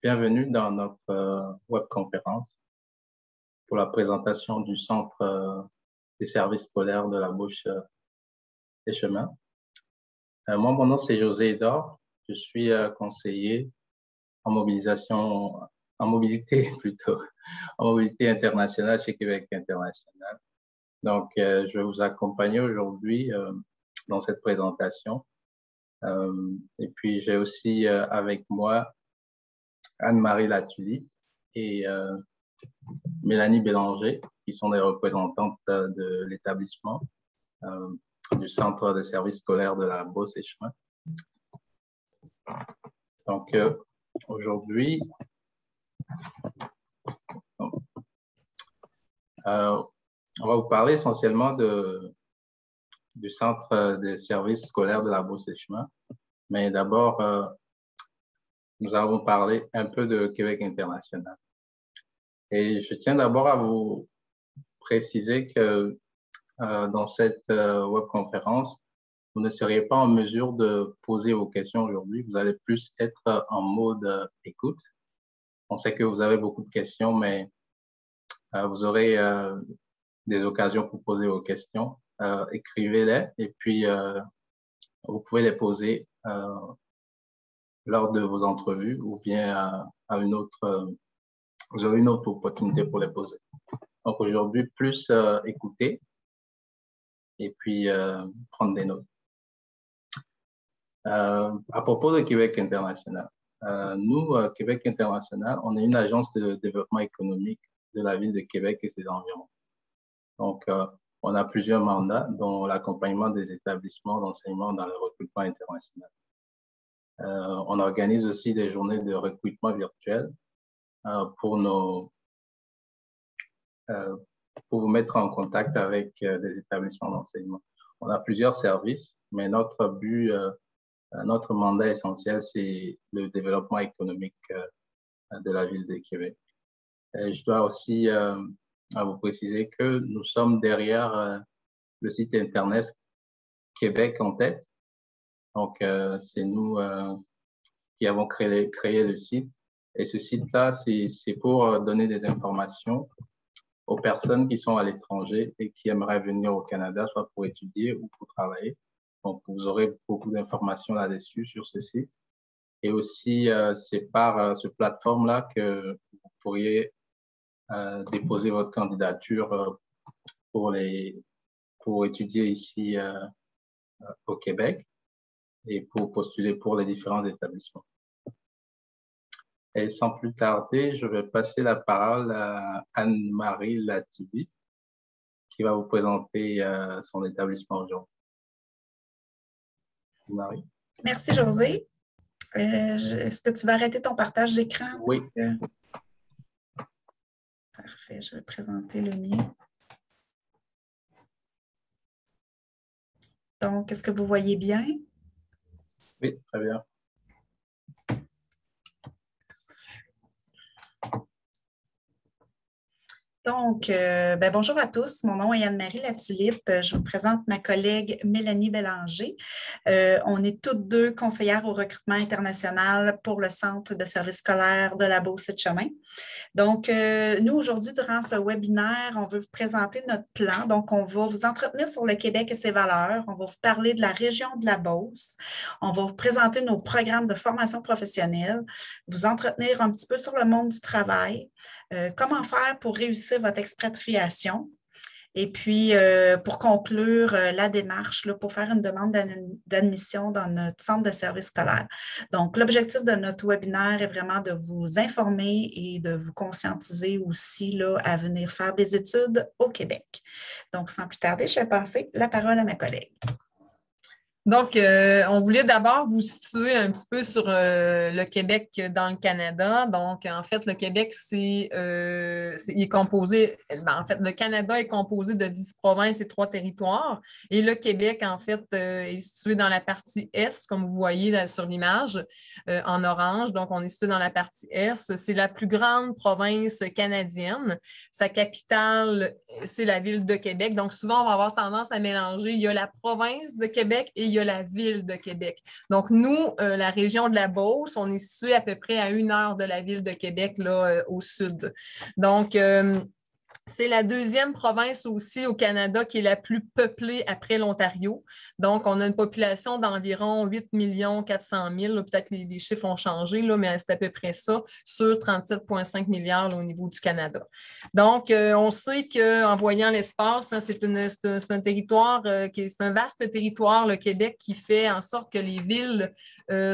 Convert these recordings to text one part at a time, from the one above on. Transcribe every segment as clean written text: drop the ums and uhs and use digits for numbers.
Bienvenue dans notre webconférence pour la présentation du Centre des services scolaires de la Bauche des Chemins. Moi, mon nom, c'est José Edor. Je suis conseiller en mobilité plutôt, en mobilité internationale chez Québec International. Donc, je vais vous accompagner aujourd'hui dans cette présentation. Et puis, j'ai aussi avec moi Anne-Marie Latulippe et Mélanie Bélanger, qui sont des représentantes de l'établissement du Centre de services scolaires de la Beauce et Chemin. Donc, aujourd'hui, on va vous parler essentiellement du Centre des services scolaires de la Beauce et Chemin. Mais d'abord, nous allons parler un peu de Québec International. Et je tiens d'abord à vous préciser que dans cette webconférence, vous ne seriez pas en mesure de poser vos questions aujourd'hui. Vous allez plus être en mode écoute. On sait que vous avez beaucoup de questions, mais vous aurez des occasions pour poser vos questions. Écrivez-les et puis vous pouvez les poser lors de vos entrevues ou bien à une autre, vous aurez une autre opportunité pour les poser. Donc aujourd'hui, plus écouter et puis prendre des notes. À propos de Québec International, nous, Québec International, on est une agence de développement économique de la ville de Québec et ses environs. Donc, on a plusieurs mandats, dont l'accompagnement des établissements d'enseignement dans le recrutement international. On organise aussi des journées de recrutement virtuel pour vous mettre en contact avec des établissements d'enseignement. On a plusieurs services, mais notre but, notre mandat essentiel, c'est le développement économique de la ville de Québec. Et je dois aussi vous préciser que nous sommes derrière le site Internet Québec en tête. Donc, c'est nous qui avons créé le site. Et ce site-là, c'est pour donner des informations aux personnes qui sont à l'étranger et qui aimeraient venir au Canada, soit pour étudier ou pour travailler. Donc, vous aurez beaucoup d'informations là-dessus sur ce site. Et aussi, c'est par ce plateforme-là que vous pourriez déposer votre candidature pour étudier ici au Québec et pour postuler pour les différents établissements. Et sans plus tarder, je vais passer la parole à Anne-Marie Latulippe qui va vous présenter son établissement aujourd'hui. Marie. Merci, José. Est-ce que tu vas arrêter ton partage d'écran? Oui. Parfait, je vais présenter le mien. Donc, est-ce que vous voyez bien? Oui, très bien. Donc, bonjour à tous. Mon nom est Anne-Marie Latulippe. Je vous présente ma collègue Mélanie Bélanger. On est toutes deux conseillères au recrutement international pour le Centre de services scolaires de la Beauce et Chemin. Donc, nous, aujourd'hui, durant ce webinaire, on veut vous présenter notre plan. Donc, on va vous entretenir sur le Québec et ses valeurs. On va vous parler de la région de la Beauce. On va vous présenter nos programmes de formation professionnelle, vous entretenir un petit peu sur le monde du travail, comment faire pour réussir votre expatriation. Et puis, pour conclure la démarche, là, pour faire une demande d'admission dans notre centre de services scolaires. Donc, l'objectif de notre webinaire est vraiment de vous informer et de vous conscientiser aussi là, à venir faire des études au Québec. Donc, sans plus tarder, je vais passer la parole à ma collègue. Donc, on voulait d'abord vous situer un petit peu sur le Québec dans le Canada. Donc, en fait, le Québec, il est composé, en fait, le Canada est composé de 10 provinces et 3 territoires. Et le Québec, en fait, est situé dans la partie Est, comme vous voyez là, sur l'image, en orange. Donc, on est situé dans la partie Est. C'est la plus grande province canadienne. Sa capitale, c'est la ville de Québec. Donc, souvent, on va avoir tendance à mélanger. Il y a la province de Québec et il y a la ville de Québec. Donc, nous, la région de la Beauce, on est situé à peu près à 1 heure de la ville de Québec, là, au sud. Donc, c'est la deuxième province aussi au Canada qui est la plus peuplée après l'Ontario. Donc, on a une population d'environ 8 400 000. Peut-être que les chiffres ont changé, là, mais c'est à peu près ça, sur 37,5 milliards là, au niveau du Canada. Donc, on sait qu'en voyant l'espace, hein, c'est un territoire, c'est un vaste territoire, le Québec, qui fait en sorte que les villes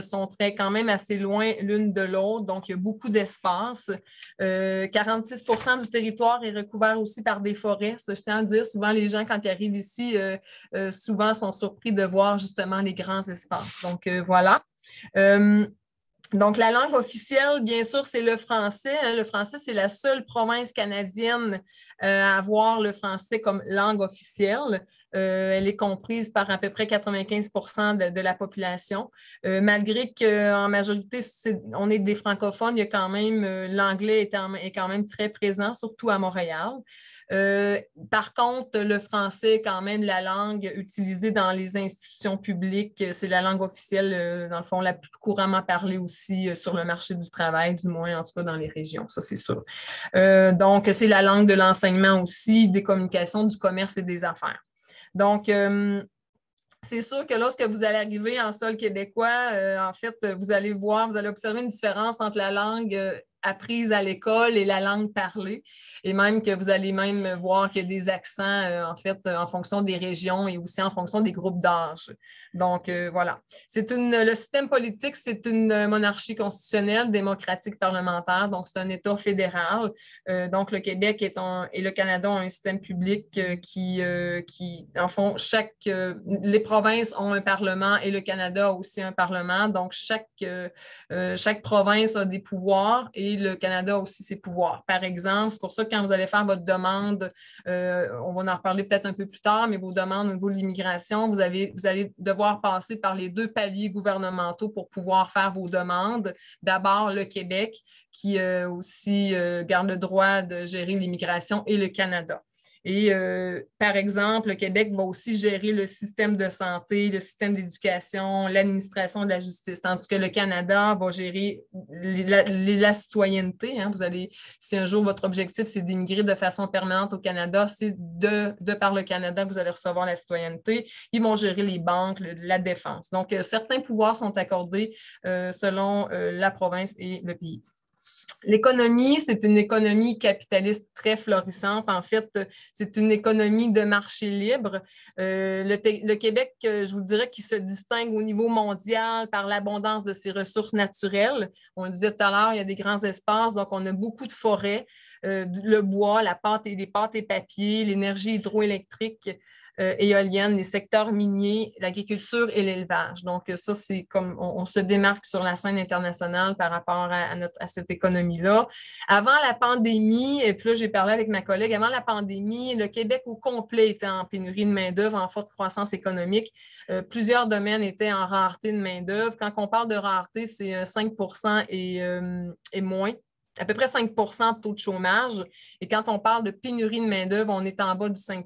sont quand même assez loin l'une de l'autre. Donc, il y a beaucoup d'espace. 46 du territoire est recouvert aussi par des forêts. Ça, je tiens à le dire, souvent les gens, quand ils arrivent ici, souvent sont surpris de voir justement les grands espaces. Donc, voilà. Donc, la langue officielle, bien sûr, c'est le français. Le français, c'est la seule province canadienne à avoir le français comme langue officielle. Elle est comprise par à peu près 95 de la population. Malgré qu'en majorité, on est des francophones, il y a quand même, l'anglais est quand même très présent, surtout à Montréal. Par contre, le français est quand même la langue utilisée dans les institutions publiques. C'est la langue officielle, dans le fond, la plus couramment parlée aussi sur le marché du travail, du moins en tout cas dans les régions, ça c'est sûr. Donc, c'est la langue de l'enseignement aussi, des communications, du commerce et des affaires. Donc, c'est sûr que lorsque vous allez arriver en sol québécois, en fait, vous allez observer une différence entre la langue apprise à l'école et la langue parlée, et même que vous allez même voir qu'il y a des accents, en fait, en fonction des régions et aussi en fonction des groupes d'âge. Donc, voilà. Le système politique, c'est une monarchie constitutionnelle, démocratique, parlementaire, donc c'est un État fédéral. Donc, le Québec et le Canada ont un système public qui en fond, les provinces ont un parlement et le Canada a aussi un parlement. Donc, chaque province a des pouvoirs et le Canada a aussi ses pouvoirs. Par exemple, c'est pour ça que quand vous allez faire votre demande, on va en reparler peut-être un peu plus tard, mais vos demandes au niveau de l'immigration, vous allez devoir passer par les 2 paliers gouvernementaux pour pouvoir faire vos demandes. D'abord, le Québec, qui aussi garde le droit de gérer l'immigration, et le Canada. Et par exemple, le Québec va aussi gérer le système de santé, le système d'éducation, l'administration de la justice, tandis que le Canada va gérer la citoyenneté. Hein. Si un jour votre objectif, c'est d'immigrer de façon permanente au Canada, c'est de par le Canada que vous allez recevoir la citoyenneté. Ils vont gérer les banques, la défense. Donc, certains pouvoirs sont accordés selon la province et le pays. L'économie, c'est une économie capitaliste très florissante. En fait, c'est une économie de marché libre. Le Québec, je vous dirais qu'il se distingue au niveau mondial par l'abondance de ses ressources naturelles. On le disait tout à l'heure, il y a des grands espaces, donc on a beaucoup de forêts, le bois, les pâtes et papiers, l'énergie hydroélectrique, éolienne, les secteurs miniers, l'agriculture et l'élevage. Donc, ça, c'est comme on se démarque sur la scène internationale par rapport à cette économie-là. Avant la pandémie, et puis là, j'ai parlé avec ma collègue, avant la pandémie, le Québec au complet était en pénurie de main-d'œuvre, en forte croissance économique. Plusieurs domaines étaient en rareté de main-d'œuvre. Quand on parle de rareté, c'est 5 et moins. À peu près 5 de taux de chômage. Et quand on parle de pénurie de main-d'œuvre, on est en bas du 5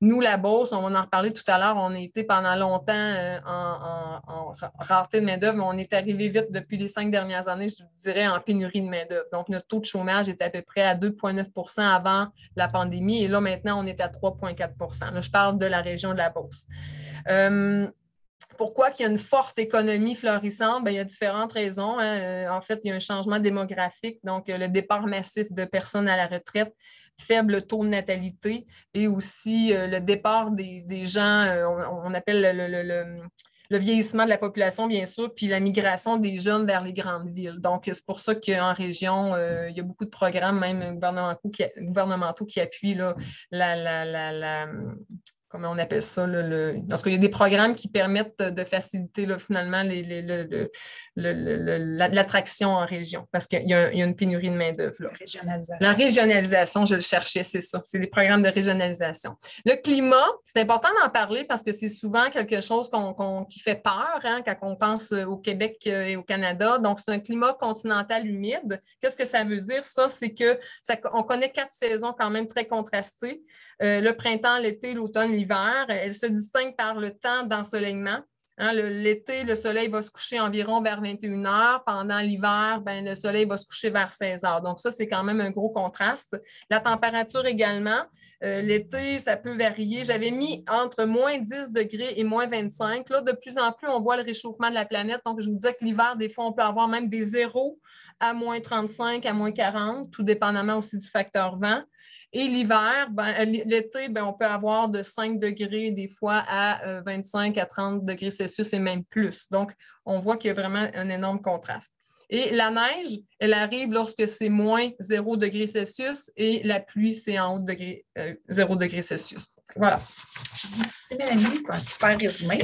Nous, la Beauce, on va en reparler tout à l'heure, on a été pendant longtemps en rareté de main-d'œuvre, mais on est arrivé vite depuis les 5 dernières années, je dirais, en pénurie de main-d'œuvre. Donc, notre taux de chômage était à peu près à 2,9 avant la pandémie. Et là, maintenant, on est à 3,4 Là, je parle de la région de la Beauce. Pourquoi il y a une forte économie florissante? Bien, il y a différentes raisons. Hein. En fait, il y a un changement démographique, donc le départ massif de personnes à la retraite, faible taux de natalité et aussi le départ des gens, on appelle le vieillissement de la population, bien sûr, puis la migration des jeunes vers les grandes villes. Donc, c'est pour ça qu'en région, il y a beaucoup de programmes, même gouvernementaux, qui appuient là, comment on appelle ça? Parce qu'il y a des programmes qui permettent de faciliter là, finalement l'attraction en région, parce qu'il y a une pénurie de main-d'œuvre. La régionalisation, je le cherchais, c'est ça. C'est des programmes de régionalisation. Le climat, c'est important d'en parler parce que c'est souvent quelque chose qui fait peur hein, quand on pense au Québec et au Canada. Donc, c'est un climat continental humide. Qu'est-ce que ça veut dire? Ça, c'est qu'on connaît 4 saisons quand même très contrastées. Le printemps, l'été, l'automne, l'hiver. Elle se distingue par le temps d'ensoleillement. Hein, l'été, le soleil va se coucher environ vers 21 heures. Pendant l'hiver, le soleil va se coucher vers 16 heures. Donc, ça, c'est quand même un gros contraste. La température également. L'été, ça peut varier. J'avais mis entre moins 10 degrés et moins 25. Là, de plus en plus, on voit le réchauffement de la planète. Donc, je vous disais que l'hiver, des fois, on peut avoir même des zéros à moins 35, à moins 40, tout dépendamment aussi du facteur vent. Et l'hiver, l'été, on peut avoir de 5 degrés des fois à 25 à 30 degrés Celsius et même plus. Donc, on voit qu'il y a vraiment un énorme contraste. Et la neige, elle arrive lorsque c'est moins 0 degré Celsius et la pluie, c'est en haut de 0 degré Celsius. Voilà. Merci Mélanie, c'est un super résumé.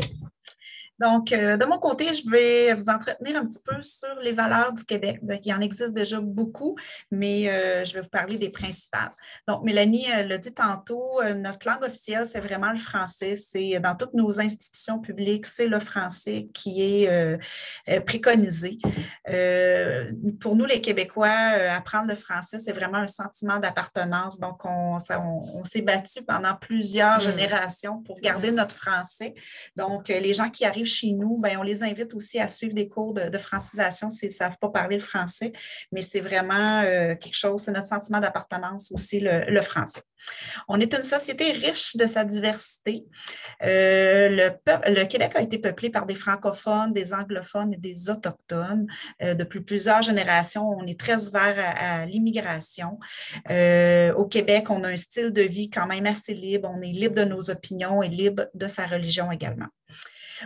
Donc, de mon côté, je vais vous entretenir un petit peu sur les valeurs du Québec. Donc, il y en existe déjà beaucoup, mais je vais vous parler des principales. Donc, Mélanie l'a dit tantôt, notre langue officielle, c'est vraiment le français. C'est dans toutes nos institutions publiques, c'est le français qui est préconisé. Pour nous, les Québécois, apprendre le français, c'est vraiment un sentiment d'appartenance. Donc, on s'est battu pendant plusieurs générations pour garder notre français. Donc, les gens qui arrivent chez nous, on les invite aussi à suivre des cours de francisation s'ils ne savent pas parler le français, mais c'est vraiment quelque chose, c'est notre sentiment d'appartenance aussi, le français. On est une société riche de sa diversité. Le Québec a été peuplé par des francophones, des anglophones et des autochtones. Depuis plusieurs générations, on est très ouvert à l'immigration. Au Québec, on a un style de vie quand même assez libre. On est libre de nos opinions et libre de sa religion également.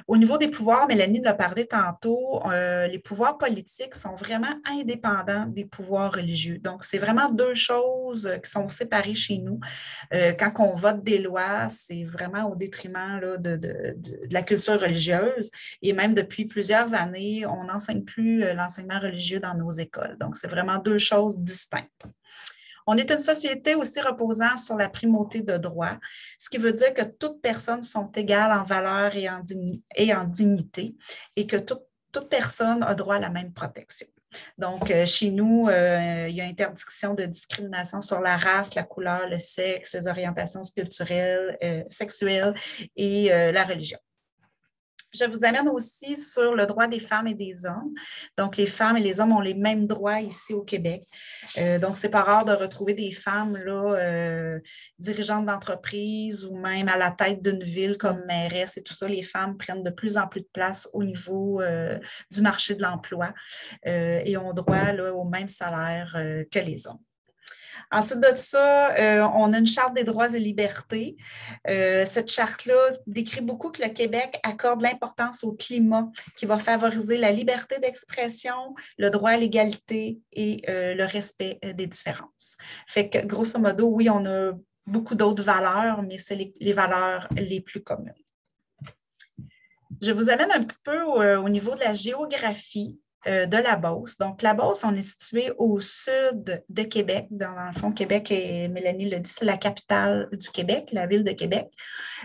Au niveau des pouvoirs, Mélanie l'a parlé tantôt, les pouvoirs politiques sont vraiment indépendants des pouvoirs religieux. Donc, c'est vraiment deux choses qui sont séparées chez nous. Quand on vote des lois, c'est vraiment au détriment là, de la culture religieuse. Et même depuis plusieurs années, on n'enseigne plus l'enseignement religieux dans nos écoles. Donc, c'est vraiment deux choses distinctes. On est une société aussi reposant sur la primauté de droit, ce qui veut dire que toutes personnes sont égales en valeur et en dignité et que toute personne a droit à la même protection. Donc, chez nous, il y a interdiction de discrimination sur la race, la couleur, le sexe, les orientations culturelles, sexuelles et la religion. Je vous amène aussi sur le droit des femmes et des hommes. Donc, les femmes et les hommes ont les mêmes droits ici au Québec. Donc, c'est pas rare de retrouver des femmes là, dirigeantes d'entreprise ou même à la tête d'une ville comme mairesse et tout ça. Les femmes prennent de plus en plus de place au niveau du marché de l'emploi et ont droit là, au même salaire que les hommes. Ensuite de ça, on a une charte des droits et libertés. Cette charte-là décrit beaucoup que le Québec accorde l'importance au climat qui va favoriser la liberté d'expression, le droit à l'égalité et le respect des différences. Fait que, grosso modo, oui, on a beaucoup d'autres valeurs, mais c'est les valeurs les plus communes. Je vous amène un petit peu au niveau de la géographie de la Beauce. Donc, la Beauce, on est situé au sud de Québec. Dans le fond, Québec, et Mélanie l'a dit, c'est la capitale du Québec, la ville de Québec.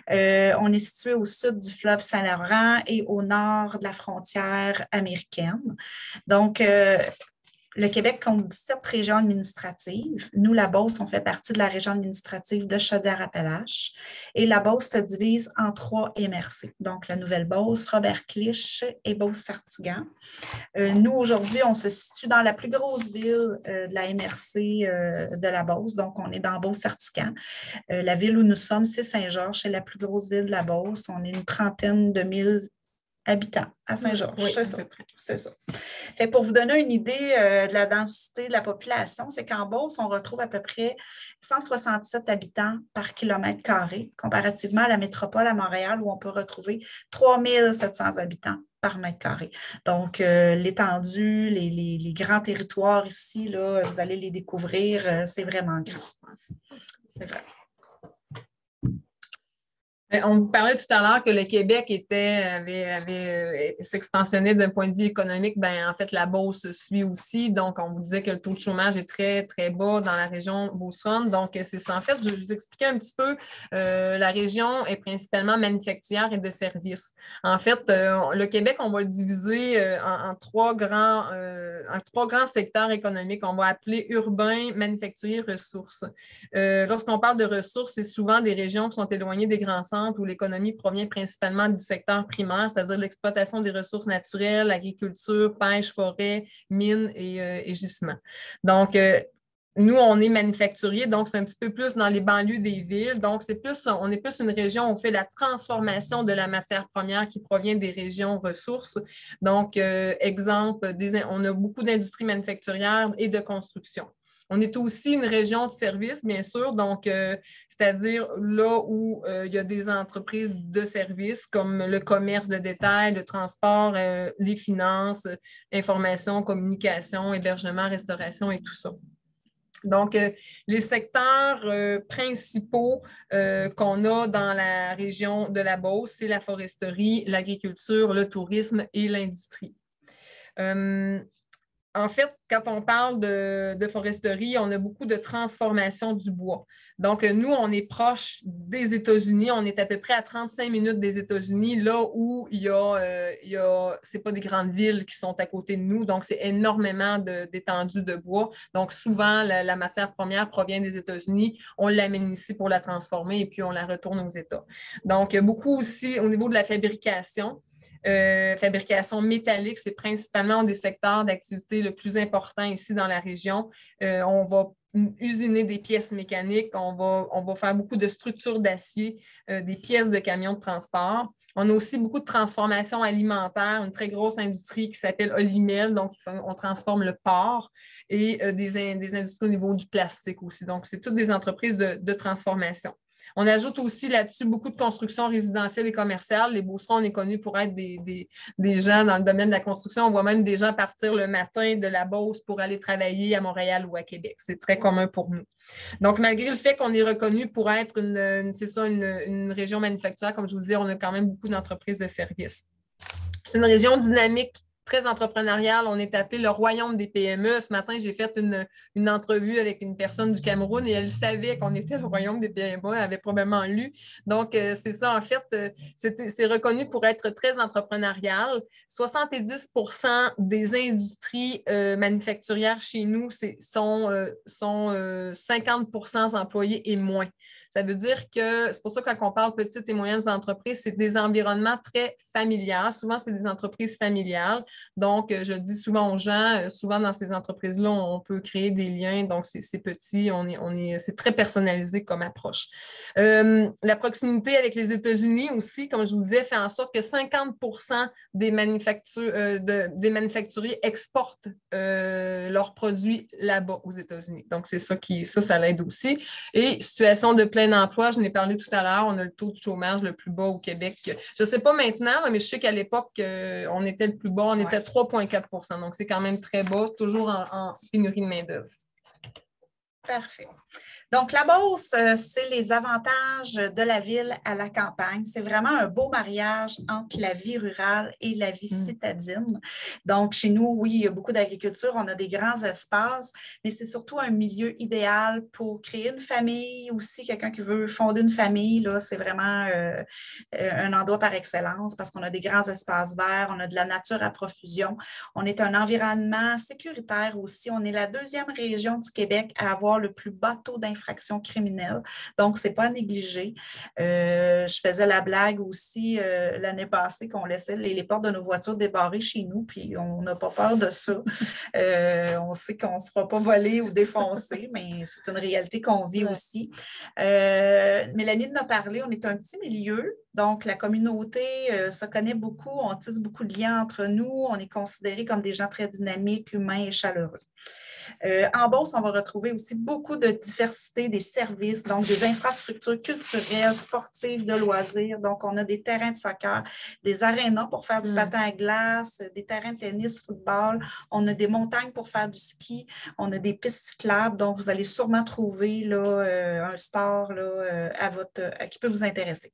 On est situé au sud du fleuve Saint-Laurent et au nord de la frontière américaine. Donc, le Québec compte 17 régions administratives. Nous, la Beauce, on fait partie de la région administrative de Chaudière-Appalaches. Et la Beauce se divise en 3 MRC. Donc, la Nouvelle-Beauce, Robert-Cliche et Beauce-Sartiguan. Nous, aujourd'hui, on se situe dans la plus grosse ville de la MRC de la Beauce. Donc, on est dans Beauce-Sartiguan. La ville où nous sommes, c'est Saint-Georges. C'est la plus grosse ville de la Beauce. On est une trentaine de mille habitants à Saint-Georges. Oui, c'est ça. Fait pour vous donner une idée de la densité de la population, c'est qu'en Beauce, on retrouve à peu près 167 habitants par kilomètre carré, comparativement à la métropole à Montréal, où on peut retrouver 3700 habitants par mètre carré. Donc, l'étendue, les grands territoires ici, là, vous allez les découvrir, c'est vraiment grand. C'est vrai. On vous parlait tout à l'heure que le Québec s'expansionnait d'un point de vue économique. Ben, en fait, la Beauce suit aussi. Donc, on vous disait que le taux de chômage est très, très bas dans la région beauceronne. Donc, c'est ça. En fait, je vais vous expliquer un petit peu. La région est principalement manufacturière et de services. En fait, le Québec, on va le diviser en trois grands secteurs économiques. On va appeler urbain, manufacturier, ressources. Lorsqu'on parle de ressources, c'est souvent des régions qui sont éloignées des grands centres où l'économie provient principalement du secteur primaire, c'est-à-dire l'exploitation des ressources naturelles, agriculture, pêche, forêt, mines et gisements. Donc, nous, on est manufacturier, donc c'est un petit peu plus dans les banlieues des villes. Donc, on est plus une région où on fait la transformation de la matière première qui provient des régions ressources. Donc, exemple, on a beaucoup d'industries manufacturières et de construction. On est aussi une région de services, bien sûr, donc c'est-à-dire là où il y a des entreprises de services comme le commerce de détail, le transport, les finances, information, communication, hébergement, restauration et tout ça. Donc, les secteurs principaux qu'on a dans la région de la Beauce, c'est la foresterie, l'agriculture, le tourisme et l'industrie. En fait, quand on parle de foresterie, on a beaucoup de transformation du bois. Donc, nous, on est proche des États-Unis. On est à peu près à 35 minutes des États-Unis, là où c'est pas des grandes villes qui sont à côté de nous. Donc, c'est énormément d'étendues de bois. Donc, souvent, la matière première provient des États-Unis. On l'amène ici pour la transformer et puis on la retourne aux États. Donc, beaucoup aussi au niveau de la fabrication. Fabrication métallique, c'est principalement un des secteurs d'activité le plus important ici dans la région. On va usiner des pièces mécaniques, on va faire beaucoup de structures d'acier, des pièces de camions de transport. On a aussi beaucoup de transformation alimentaire, une très grosse industrie qui s'appelle Olimel, donc on transforme le porc et des industries au niveau du plastique aussi. Donc, c'est toutes des entreprises de transformation. On ajoute aussi là-dessus beaucoup de construction résidentielle et commerciale. Les Beaucerons, on est connus pour être des gens dans le domaine de la construction. On voit même des gens partir le matin de la Beauce pour aller travailler à Montréal ou à Québec. C'est très commun pour nous. Donc, malgré le fait qu'on est reconnu pour être une région manufacturière, comme je vous disais, on a quand même beaucoup d'entreprises de services. C'est une région dynamique, très entrepreneuriale. On est appelé le royaume des PME. Ce matin, j'ai fait une entrevue avec une personne du Cameroun et elle savait qu'on était le royaume des PME. Elle avait probablement lu. Donc, c'est ça. En fait, c'est reconnu pour être très entrepreneurial. 70% des industries manufacturières chez nous sont 50% employés et moins. Ça veut dire que c'est pour ça que quand on parle petites et moyennes entreprises, c'est des environnements très familiaux. Souvent, c'est des entreprises familiales. Donc, je dis souvent aux gens, souvent dans ces entreprises-là, on peut créer des liens. Donc, c'est petit, c'est très personnalisé comme approche. La proximité avec les États-Unis aussi, comme je vous disais, fait en sorte que 50% des manufacturiers exportent leurs produits là-bas aux États-Unis. Donc, c'est ça ça l'aide aussi. Et situation de plein emploi, je n'ai parlé tout à l'heure, on a le taux de chômage le plus bas au Québec. Je ne sais pas maintenant, mais je sais qu'à l'époque, on était le plus bas, on était 3,4 %. Donc, c'est quand même très bas, toujours en pénurie de main-d'œuvre. Parfait. Donc, la Beauce, c'est les avantages de la ville à la campagne. C'est vraiment un beau mariage entre la vie rurale et la vie citadine. Donc, chez nous, oui, il y a beaucoup d'agriculture, on a des grands espaces, mais c'est surtout un milieu idéal pour créer une famille aussi. Quelqu'un qui veut fonder une famille, là, c'est vraiment un endroit par excellence parce qu'on a des grands espaces verts, on a de la nature à profusion. On est un environnement sécuritaire aussi. On est la deuxième région du Québec à avoir le plus bas taux d'infraction criminelle. Donc, ce n'est pas à négliger. Je faisais la blague aussi l'année passée qu'on laissait les portes de nos voitures débarrées chez nous, puis on n'a pas peur de ça. On sait qu'on ne sera pas volé ou défoncé, mais c'est une réalité qu'on vit aussi. Mélanie en a parlé, on est un petit milieu, Donc, la communauté se connaît beaucoup, on tisse beaucoup de liens entre nous, on est considérés comme des gens très dynamiques, humains et chaleureux. En Beauce, on va retrouver aussi beaucoup de diversité des services, donc des infrastructures culturelles, sportives, de loisirs. Donc, on a des terrains de soccer, des arénas pour faire du patin à glace, des terrains de tennis, football. On a des montagnes pour faire du ski. On a des pistes cyclables. Donc, vous allez sûrement trouver là, un sport là, qui peut vous intéresser.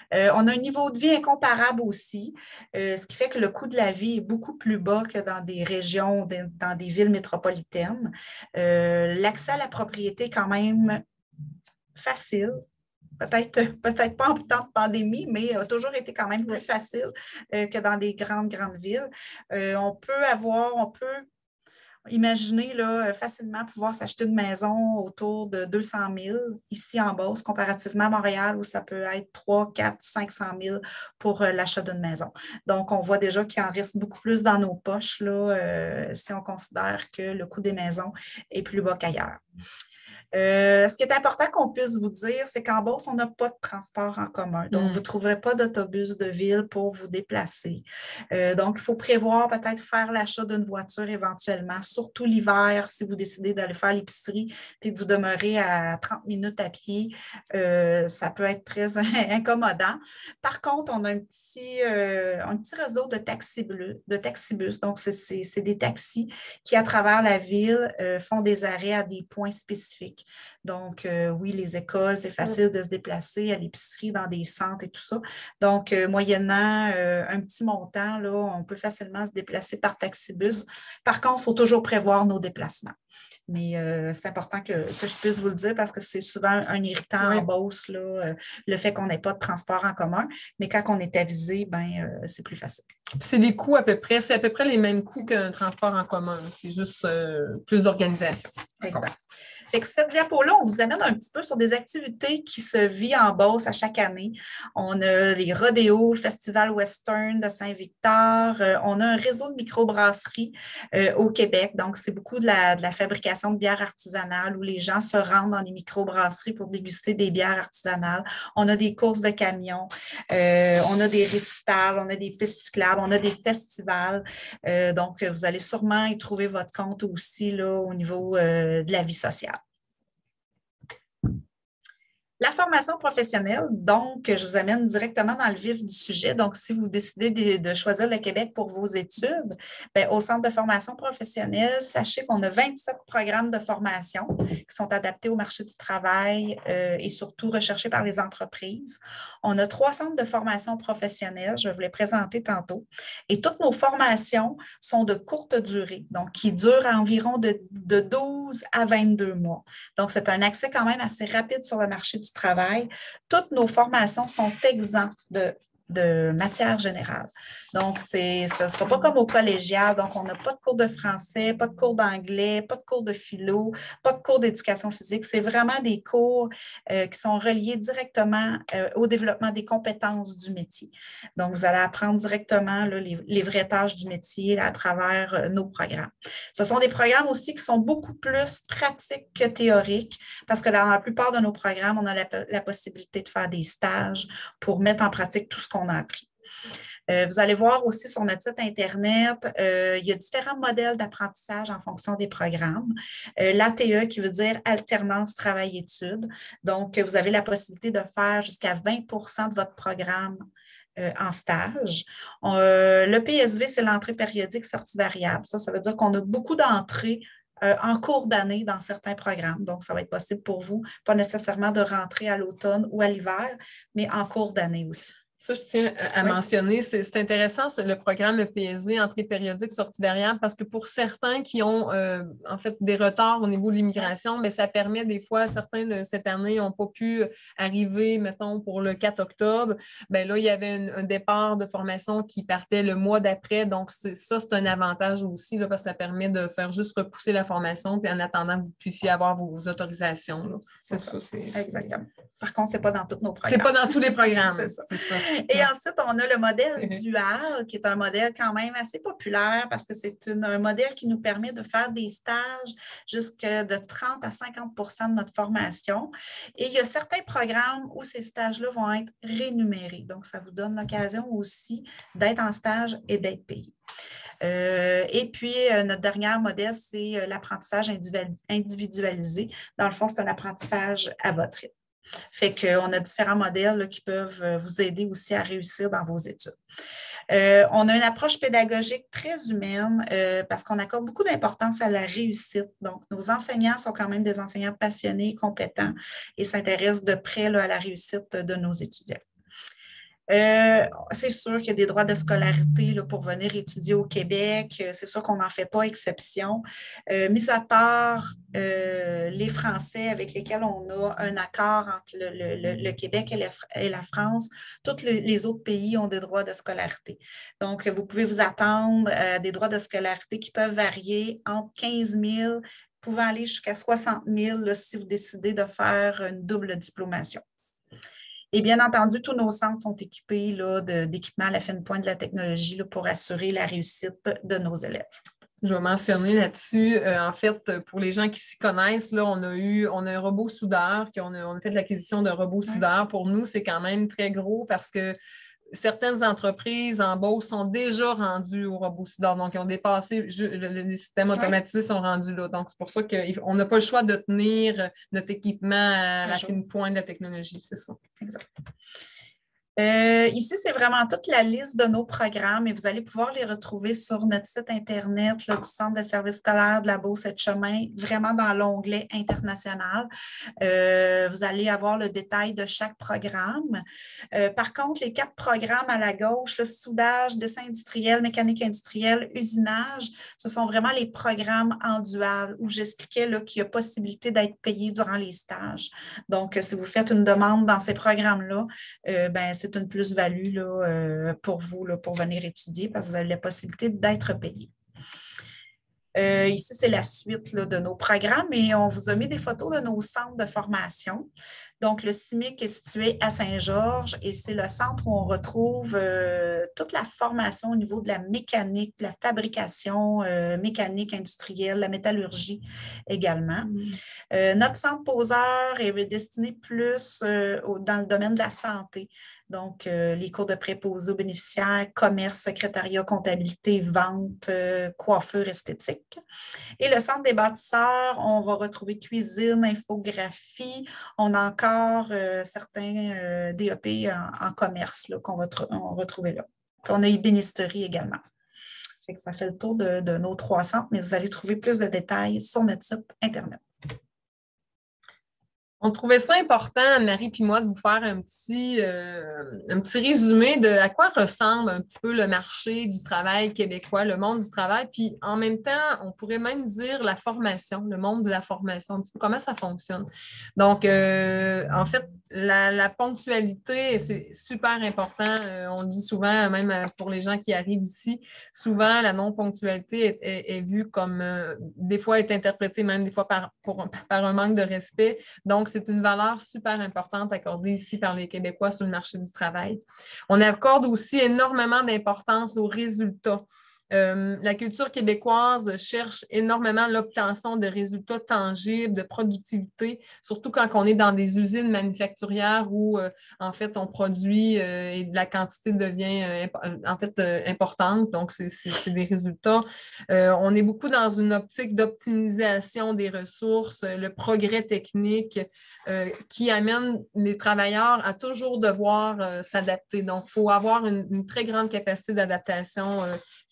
On a un niveau de vie incomparable aussi, ce qui fait que le coût de la vie est beaucoup plus bas que dans des régions, dans des villes métropolitaines. L'accès à la propriété est quand même facile. Peut-être pas en temps de pandémie, mais a toujours été quand même plus facile que dans des grandes villes. On peut imaginez là, facilement pouvoir s'acheter une maison autour de 200 000 ici en Beauce, comparativement à Montréal où ça peut être 3, 4, 500 000 pour l'achat d'une maison. Donc, on voit déjà qu'il en reste beaucoup plus dans nos poches là, si on considère que le coût des maisons est plus bas qu'ailleurs. Ce qui est important qu'on puisse vous dire, c'est qu'en Beauce, on n'a pas de transport en commun. Donc, vous ne trouverez pas d'autobus de ville pour vous déplacer. Donc, il faut prévoir peut-être faire l'achat d'une voiture éventuellement, surtout l'hiver, si vous décidez d'aller faire l'épicerie et que vous demeurez à 30 minutes à pied. Ça peut être très incommodant. Par contre, on a un petit réseau de taxibus. Donc, c'est des taxis qui, à travers la ville, font des arrêts à des points spécifiques. Donc, oui, les écoles, c'est facile de se déplacer à l'épicerie, dans des centres et tout ça. Donc, moyennant un petit montant, là, on peut facilement se déplacer par taxibus. Par contre, il faut toujours prévoir nos déplacements. Mais c'est important que je puisse vous le dire parce que c'est souvent un irritant en Beauce, là, le fait qu'on n'ait pas de transport en commun. Mais quand on est avisé, c'est plus facile. C'est les coûts c'est à peu près les mêmes coûts qu'un transport en commun. C'est juste plus d'organisation. Exact. Fait que cette diapo-là, on vous amène un petit peu sur des activités qui se vivent en Beauce à chaque année. On a les rodéos, le Festival Western de Saint-Victor. On a un réseau de microbrasseries au Québec. Donc, c'est beaucoup de la fabrication de bières artisanales où les gens se rendent dans des microbrasseries pour déguster des bières artisanales. On a des courses de camions. On a des récitals. On a des pistes cyclables. On a des festivals. Donc, vous allez sûrement y trouver votre compte aussi là, au niveau de la vie sociale. La formation professionnelle, donc, je vous amène directement dans le vif du sujet. Donc, si vous décidez de choisir le Québec pour vos études, au Centre de formation professionnelle, sachez qu'on a 27 programmes de formation qui sont adaptés au marché du travail et surtout recherchés par les entreprises. On a 3 centres de formation professionnelle, je vais vous les présenter tantôt. Et toutes nos formations sont de courte durée, donc qui durent environ de 12 à 22 mois. Donc, c'est un accès quand même assez rapide sur le marché du travail. Toutes nos formations sont exemptes de matière générale. Donc, ce ne sera pas comme au collégial. Donc, on n'a pas de cours de français, pas de cours d'anglais, pas de cours de philo, pas de cours d'éducation physique. C'est vraiment des cours qui sont reliés directement au développement des compétences du métier. Donc, vous allez apprendre directement là, les vraies tâches du métier à travers nos programmes. Ce sont des programmes aussi qui sont beaucoup plus pratiques que théoriques parce que dans la plupart de nos programmes, on a la possibilité de faire des stages pour mettre en pratique tout ce qu'on a appris. Vous allez voir aussi sur notre site Internet, il y a différents modèles d'apprentissage en fonction des programmes. L'ATE qui veut dire alternance travail-études. Donc, vous avez la possibilité de faire jusqu'à 20 de votre programme en stage. Le PSV, c'est l'entrée périodique sortie variable. Ça veut dire qu'on a beaucoup d'entrées en cours d'année dans certains programmes. Donc, ça va être possible pour vous, pas nécessairement de rentrer à l'automne ou à l'hiver, mais en cours d'année aussi. Ça, je tiens à mentionner, c'est intéressant le programme PSV, entrée périodique, sortie variable, parce que pour certains qui ont en fait des retards au niveau de l'immigration, mais ça permet des fois, certains cette année n'ont pas pu arriver, mettons, pour le 4 octobre. Bien là, il y avait un départ de formation qui partait le mois d'après. Donc, ça, c'est un avantage aussi, là, parce que ça permet de faire juste repousser la formation, puis en attendant que vous puissiez avoir vos autorisations. C'est ça. Exactement. Par contre, ce n'est pas dans tous nos programmes. Ce n'est pas dans tous les programmes. C'est ça. Et ensuite, on a le modèle dual, qui est un modèle quand même assez populaire parce que c'est un modèle qui nous permet de faire des stages jusqu'à de 30 à 50 de notre formation. Et il y a certains programmes où ces stages-là vont être rémunérés. Donc, ça vous donne l'occasion aussi d'être en stage et d'être payé. Et puis, notre dernier modèle, c'est l'apprentissage individualisé. Dans le fond, c'est un apprentissage à votre rythme. Fait qu'on a différents modèles là, qui peuvent vous aider aussi à réussir dans vos études. On a une approche pédagogique très humaine parce qu'on accorde beaucoup d'importance à la réussite. Donc, nos enseignants sont quand même des enseignants passionnés, compétents et s'intéressent de près là, à la réussite de nos étudiants. C'est sûr qu'il y a des droits de scolarité là, pour venir étudier au Québec. C'est sûr qu'on n'en fait pas exception. Mis à part les Français avec lesquels on a un accord entre le Québec et la France, tous les autres pays ont des droits de scolarité. Donc, vous pouvez vous attendre à des droits de scolarité qui peuvent varier entre 15 000, pouvant aller jusqu'à 60 000 là, si vous décidez de faire une double diplomation. Et bien entendu, tous nos centres sont équipés d'équipements à la fine pointe de la technologie là, pour assurer la réussite de nos élèves. Je vais mentionner là-dessus, en fait, pour les gens qui s'y connaissent, là, on a un robot soudeur, on a fait de l'acquisition d'un robot soudeur. Pour nous, c'est quand même très gros parce que certaines entreprises en Beauce sont déjà rendues au robot soudeur. Donc, ils ont dépassé, les systèmes automatisés sont rendus là. Donc, c'est pour ça qu'on n'a pas le choix de tenir notre équipement à la fine pointe de la technologie, c'est ça. Exact. Ici, c'est vraiment toute la liste de nos programmes et vous allez pouvoir les retrouver sur notre site Internet là, du Centre de services scolaires de la Beauce-et-Chemin, vraiment dans l'onglet international. Vous allez avoir le détail de chaque programme. Par contre, les 4 programmes à la gauche, le soudage, dessin industriel, mécanique industrielle, usinage, ce sont vraiment les programmes en dual où j'expliquais qu'il y a possibilité d'être payé durant les stages. Donc, si vous faites une demande dans ces programmes-là, c'est une plus-value là, pour vous là, pour venir étudier parce que vous avez la possibilité d'être payé. Ici, c'est la suite là, de nos programmes et on vous a mis des photos de nos centres de formation. Donc, le CIMIC est situé à Saint-Georges et c'est le centre où on retrouve toute la formation au niveau de la mécanique, de la fabrication mécanique industrielle, la métallurgie également. Notre centre poseur est destiné plus dans le domaine de la santé. Donc, les cours de préposés aux bénéficiaires, commerce, secrétariat, comptabilité, vente, coiffure, esthétique. Et le centre des bâtisseurs, on va retrouver cuisine, infographie. On a encore certains DEP en commerce là, qu'on va retrouver là. Puis on a ébénisterie également. Ça fait le tour de nos 3 centres, mais vous allez trouver plus de détails sur notre site Internet. On trouvait ça important, Marie et moi, de vous faire un petit résumé de à quoi ressemble un petit peu le marché du travail québécois, le monde du travail, puis en même temps, on pourrait même dire la formation, le monde de la formation, un petit peu comment ça fonctionne. Donc, en fait, la ponctualité, c'est super important. On le dit souvent, même pour les gens qui arrivent ici, souvent, la non-ponctualité est vue comme, des fois, est interprétée même des fois par un manque de respect. Donc, c'est une valeur super importante accordée ici par les Québécois sur le marché du travail. On accorde aussi énormément d'importance aux résultats. La culture québécoise cherche énormément l'obtention de résultats tangibles, de productivité, surtout quand on est dans des usines manufacturières où, en fait, on produit et la quantité devient importante. Donc, c'est des résultats. On est beaucoup dans une optique d'optimisation des ressources, le progrès technique qui amène les travailleurs à toujours devoir s'adapter. Donc, il faut avoir une très grande capacité d'adaptation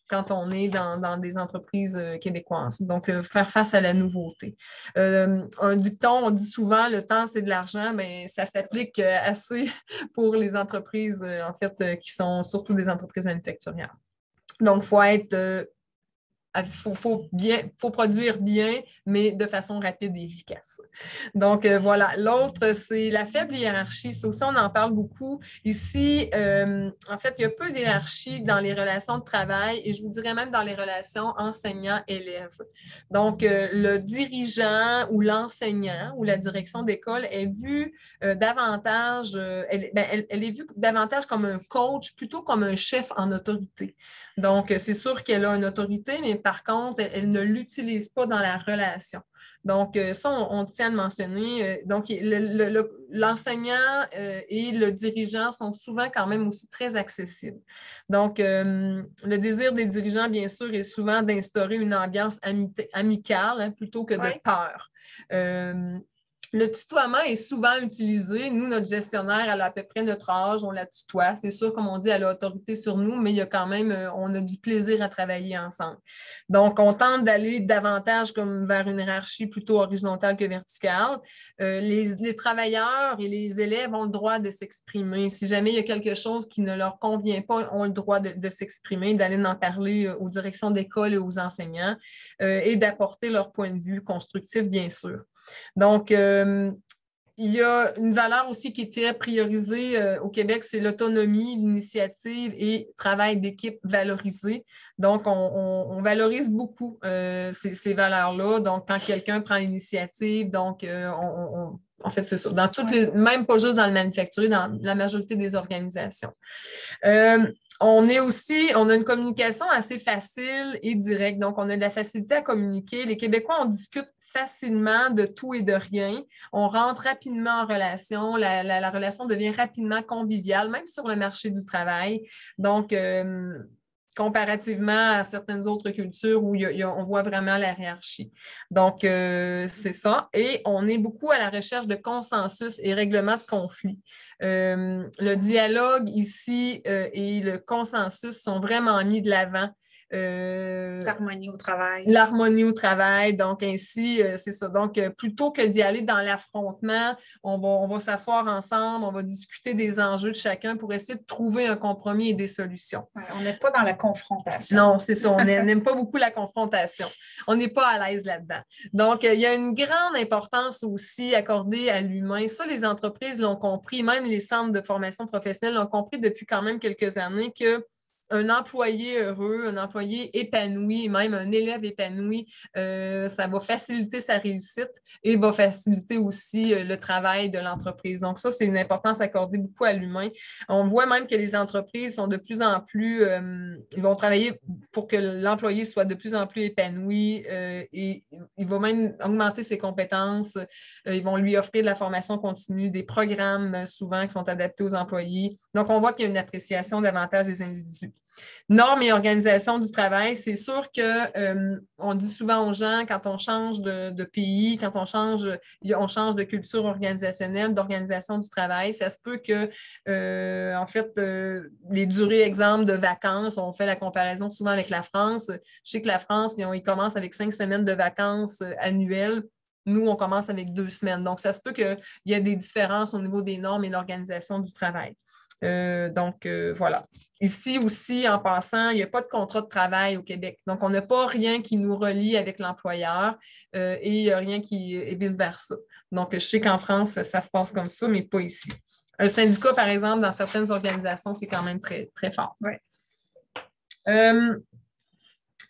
quand on est dans des entreprises québécoises. Donc, faire face à la nouveauté. Un dicton, on dit souvent, le temps, c'est de l'argent, mais ça s'applique assez pour les entreprises, en fait, qui sont surtout des entreprises manufacturières. Donc, il faut être faut produire bien, mais de façon rapide et efficace. Donc, voilà. L'autre, c'est la faible hiérarchie. Ça aussi, on en parle beaucoup. Ici, en fait, il y a peu d'hiérarchie dans les relations de travail et je vous dirais même dans les relations enseignant-élève. Donc, le dirigeant ou l'enseignant ou la direction d'école est vu davantage, elle est vue davantage comme un coach plutôt comme un chef en autorité. Donc, c'est sûr qu'elle a une autorité, mais par contre, elle ne l'utilise pas dans la relation. Donc, ça, on tient à le mentionner. Donc, l'enseignant et le dirigeant sont souvent quand même aussi très accessibles. Donc, le désir des dirigeants, bien sûr, est souvent d'instaurer une ambiance amicale hein, plutôt que de peur. Le tutoiement est souvent utilisé. Nous, notre gestionnaire, elle a à peu près notre âge, on la tutoie. C'est sûr, comme on dit, elle a autorité sur nous, mais il y a quand même, on a du plaisir à travailler ensemble. Donc, on tente d'aller davantage comme vers une hiérarchie plutôt horizontale que verticale. Les travailleurs et les élèves ont le droit de s'exprimer. Si jamais il y a quelque chose qui ne leur convient pas, ils ont le droit de s'exprimer, d'aller en parler aux directions d'école et aux enseignants et d'apporter leur point de vue constructif, bien sûr. Donc, il y a une valeur aussi qui était priorisée au Québec, c'est l'autonomie, l'initiative et travail d'équipe valorisé. Donc, on valorise beaucoup ces valeurs-là. Donc, quand quelqu'un prend l'initiative, donc en fait, c'est ça. Dans toutes les, même pas juste dans le manufacturier, dans la majorité des organisations. On a une communication assez facile et directe. Donc, on a de la facilité à communiquer. Les Québécois, on discute facilement de tout et de rien. On rentre rapidement en relation. La relation devient rapidement conviviale, même sur le marché du travail. Donc, comparativement à certaines autres cultures où on voit vraiment la hiérarchie. Donc, c'est ça. Et on est beaucoup à la recherche de consensus et règlement de conflits. Le dialogue ici et le consensus sont vraiment mis de l'avant. L'harmonie au travail. L'harmonie au travail. Donc, ainsi, c'est ça. Donc, plutôt que d'y aller dans l'affrontement, on va s'asseoir ensemble, on va discuter des enjeux de chacun pour essayer de trouver un compromis et des solutions. Ouais, on n'est pas dans la confrontation. Non, c'est ça. On n'aime pas beaucoup la confrontation. On n'est pas à l'aise là-dedans. Donc, il y a une grande importance aussi accordée à l'humain. Ça, les entreprises l'ont compris, même les centres de formation professionnelle l'ont compris depuis quand même quelques années que un employé heureux, un employé épanoui, même un élève épanoui, ça va faciliter sa réussite et va faciliter aussi le travail de l'entreprise. Donc ça, c'est une importance accordée beaucoup à l'humain. On voit même que les entreprises sont de plus en plus, ils vont travailler pour que l'employé soit de plus en plus épanoui et il va même augmenter ses compétences. Ils vont lui offrir de la formation continue, des programmes souvent qui sont adaptés aux employés. Donc, on voit qu'il y a une appréciation davantage des individus. Normes et organisation du travail, c'est sûr qu'on dit souvent aux gens, quand on change de pays, quand on change de culture organisationnelle, d'organisation du travail, ça se peut que, en fait, les durées, exemple, de vacances, on fait la comparaison souvent avec la France. Je sais que la France, ils commencent avec 5 semaines de vacances annuelles. Nous, on commence avec 2 semaines. Donc, ça se peut qu'il y ait des différences au niveau des normes et de l'organisation du travail. Donc, voilà. Ici aussi, en passant, il n'y a pas de contrat de travail au Québec. Donc, on n'a pas rien qui nous relie avec l'employeur et il n'y a rien qui est vice-versa. Donc, je sais qu'en France, ça se passe comme ça, mais pas ici. Un syndicat, par exemple, dans certaines organisations, c'est quand même très, très fort. Oui.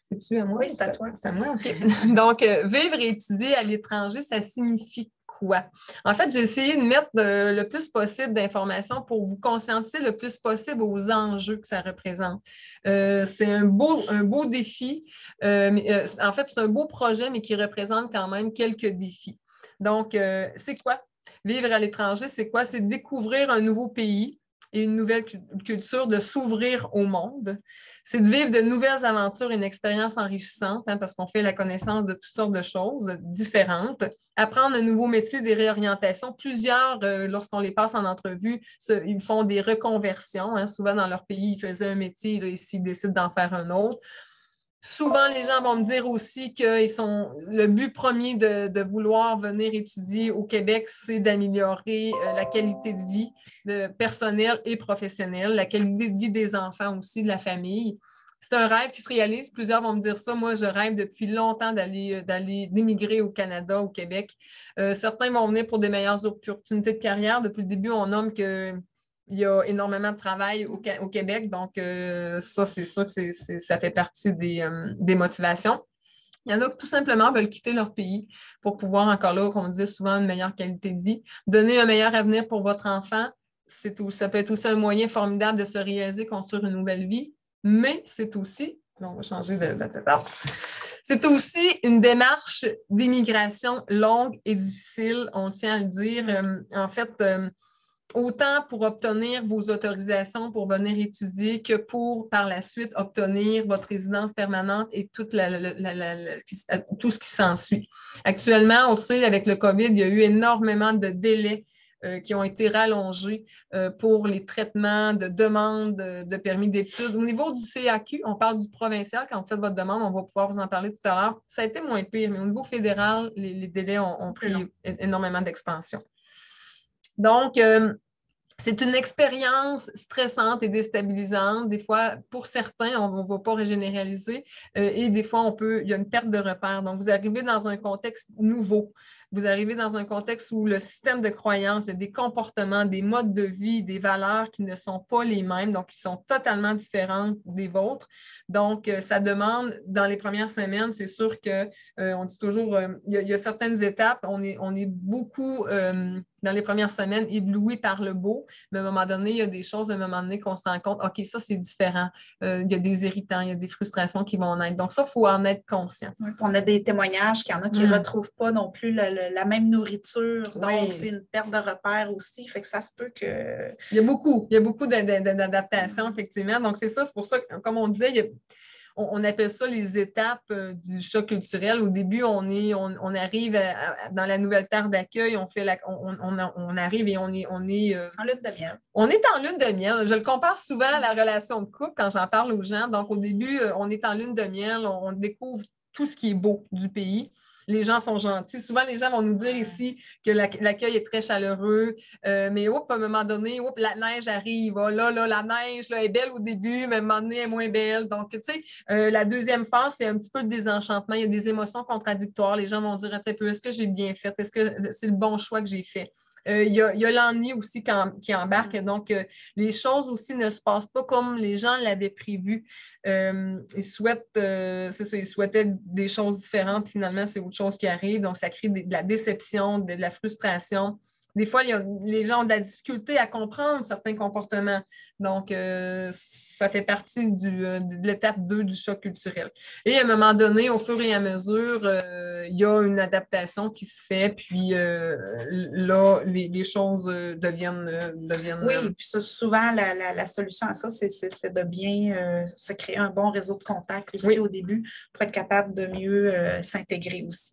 C'est-tu à moi? Oui, c'est à toi. C'est à moi, OK. Donc, vivre et étudier à l'étranger, ça signifie quoi? En fait, j'ai essayé de mettre le plus possible d'informations pour vous conscientiser le plus possible aux enjeux que ça représente. C'est un beau défi. En fait, c'est un beau projet, mais qui représente quand même quelques défis. Donc, c'est quoi? Vivre à l'étranger, c'est quoi? C'est découvrir un nouveau pays et une nouvelle culture, de s'ouvrir au monde. C'est de vivre de nouvelles aventures et une expérience enrichissante, hein, parce qu'on fait la connaissance de toutes sortes de choses différentes. Apprendre un nouveau métier, des réorientations. Plusieurs, lorsqu'on les passe en entrevue, ils font des reconversions. Hein. Souvent, dans leur pays, ils faisaient un métier, là, ici, ils décident d'en faire un autre. Souvent, les gens vont me dire aussi que le but premier de vouloir venir étudier au Québec, c'est d'améliorer la qualité de vie personnelle et professionnelle, la qualité de vie des enfants aussi, de la famille. c'est un rêve qui se réalise. Plusieurs vont me dire ça. Moi, je rêve depuis longtemps d'émigrer au Canada, au Québec. Certains vont venir pour des meilleures opportunités de carrière. Depuis le début, on nomme qu'il y a énormément de travail au Québec. Donc, ça, c'est sûr que ça fait partie des motivations. Il y en a qui tout simplement veulent quitter leur pays pour pouvoir, encore là, comme on dit souvent, une meilleure qualité de vie. Donner un meilleur avenir pour votre enfant, ça peut être aussi un moyen formidable de se réaliser, construire une nouvelle vie, mais c'est aussi, on va changer de c'est aussi une démarche d'immigration longue et difficile, on tient à le dire. En fait, autant pour obtenir vos autorisations pour venir étudier que pour, par la suite, obtenir votre résidence permanente et tout ce qui s'ensuit. Actuellement, on sait, avec le COVID, il y a eu énormément de délais qui ont été rallongés pour les traitements de demandes de permis d'études. Au niveau du CAQ, on parle du provincial. Quand vous faites votre demande, on va pouvoir vous en parler tout à l'heure. Ça a été moins pire, mais au niveau fédéral, les délais ont pris énormément d'expansion. Donc, c'est une expérience stressante et déstabilisante. Des fois, pour certains, on ne va pas généraliser et des fois, il y a une perte de repères. Donc, vous arrivez dans un contexte nouveau. Vous arrivez dans un contexte où le système de croyance, il y a des comportements, des modes de vie, des valeurs qui ne sont pas les mêmes, donc qui sont totalement différentes des vôtres. Donc, ça demande, dans les premières semaines, c'est sûr qu'on dit toujours, il y a certaines étapes, on est beaucoup, dans les premières semaines, ébloui par le beau, mais à un moment donné, il y a des choses, à un moment donné, qu'on se rend compte, OK, ça, c'est différent. Il y a des irritants, il y a des frustrations qui vont en être. Donc, ça, il faut en être conscient. Oui, on a des témoignages qu'il y en a qui ne retrouvent pas non plus la même nourriture. Donc, c'est une perte de repères aussi. Fait que ça se peut que... Il y a beaucoup d'adaptations, effectivement. Donc, c'est ça. C'est pour ça que, comme on disait, on appelle ça les étapes du choc culturel. Au début, on arrive dans la nouvelle terre d'accueil, on arrive et on est en lune de miel. On est en lune de miel. Je le compare souvent à la relation de couple quand j'en parle aux gens. Donc, au début, on est en lune de miel, on découvre tout ce qui est beau du pays. Les gens sont gentils. Souvent, les gens vont nous dire ici que l'accueil est très chaleureux, mais à un moment donné, la neige arrive. Là, la neige là, est belle au début, mais à un moment donné, elle est moins belle. Donc, tu sais, la deuxième phase, c'est un petit peu le désenchantement. Il y a des émotions contradictoires. Les gens vont dire un petit peu, est-ce que j'ai bien fait? Est-ce que c'est le bon choix que j'ai fait? Il y a l'ennui aussi qui embarque. Donc, les choses aussi ne se passent pas comme les gens l'avaient prévu. Ils souhaitaient des choses différentes. Finalement, c'est autre chose qui arrive. Donc, ça crée de la déception, de la frustration. Des fois, les gens ont de la difficulté à comprendre certains comportements. Donc, ça fait partie de l'étape 2 du choc culturel. Et à un moment donné, au fur et à mesure, il y a une adaptation qui se fait, puis là, les choses deviennent... Oui, puis ça, souvent, la solution à ça, c'est de bien se créer un bon réseau de contacts aussi au début pour être capable de mieux s'intégrer aussi.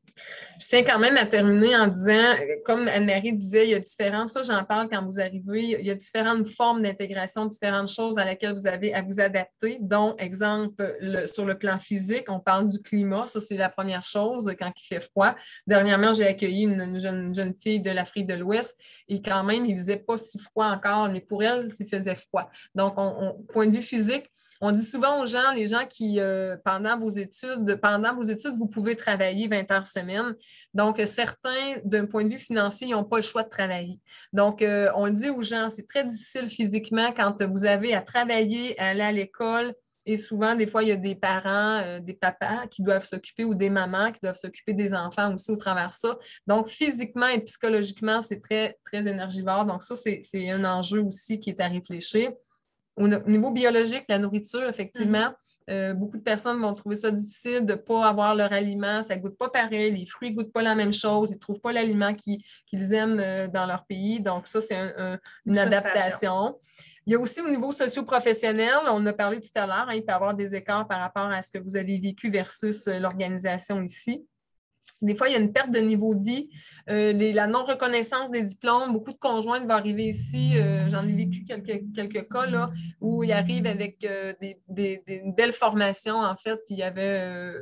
Je tiens quand même à terminer en disant, comme Anne-Marie disait, il y a différentes, ça j'en parle quand vous arrivez, il y a différentes formes d'intégration, différentes choses à laquelle vous avez à vous adapter, dont, exemple, sur le plan physique, on parle du climat, ça c'est la première chose quand il fait froid. Dernièrement, j'ai accueilli une jeune fille de l'Afrique de l'Ouest et quand même, il ne faisait pas si froid encore, mais pour elle, il faisait froid. Donc, point de vue physique, on dit souvent aux gens, les gens qui, pendant vos études, vous pouvez travailler 20 heures semaine. Donc, certains, d'un point de vue financier, ils n'ont pas le choix de travailler. Donc, on le dit aux gens, c'est très difficile physiquement quand vous avez à travailler, à aller à l'école. Et souvent, des fois, il y a des parents, des papas qui doivent s'occuper ou des mamans qui doivent s'occuper des enfants aussi au travers de ça. Donc, physiquement et psychologiquement, c'est très, très énergivore. Donc, ça, c'est un enjeu aussi qui est à réfléchir. Au niveau biologique, la nourriture, effectivement, beaucoup de personnes vont trouver ça difficile de ne pas avoir leur aliment. Ça ne goûte pas pareil. Les fruits ne goûtent pas la même chose. Ils ne trouvent pas l'aliment qu'ils aiment dans leur pays. Donc, ça, c'est une adaptation. Il y a aussi au niveau socio-professionnel, on en a parlé tout à l'heure, il peut y avoir des écarts par rapport à ce que vous avez vécu versus l'organisation ici. Des fois, il y a une perte de niveau de vie, la non-reconnaissance des diplômes. Beaucoup de conjointes vont arriver ici. J'en ai vécu quelques cas là, où ils arrivent avec une belle formation, en fait, puis il y avait